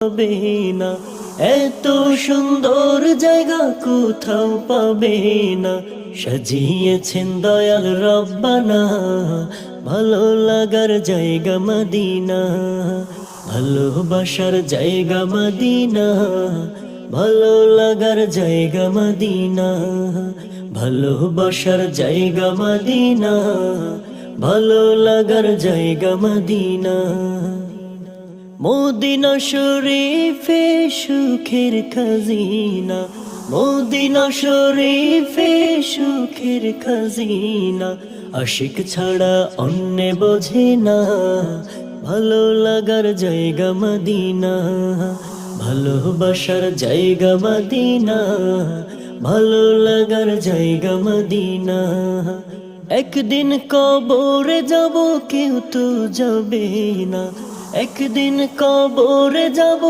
পাবে না, এত সুন্দর জায়গা কোথাও পাবে না। সাজিয়েছেন দয়াল রব্বানা, ভালো লাগার জায়গা মদিনা, ভালোবাসার জায়গা মদিনা, ভালো লাগার জায়গা মদিনা, ভালোবাসার জায়গা মদিনা, ভালো লাগার জায়গা মদিনা। মদিনা শরীফে সুখের খাজিনা, মদিনা শরীফে সুখের খাজিনা, আশিক ছাড়া অন্য বোঝে না, ভালো লাগার জায়গা মদিনা, ভালোবাসার জায়গা মদিনা, ভালো লাগার জায়গা মদিনা। একদিন কবরে যাব কেউ তো যাবে না, একদিন কবরে যাব।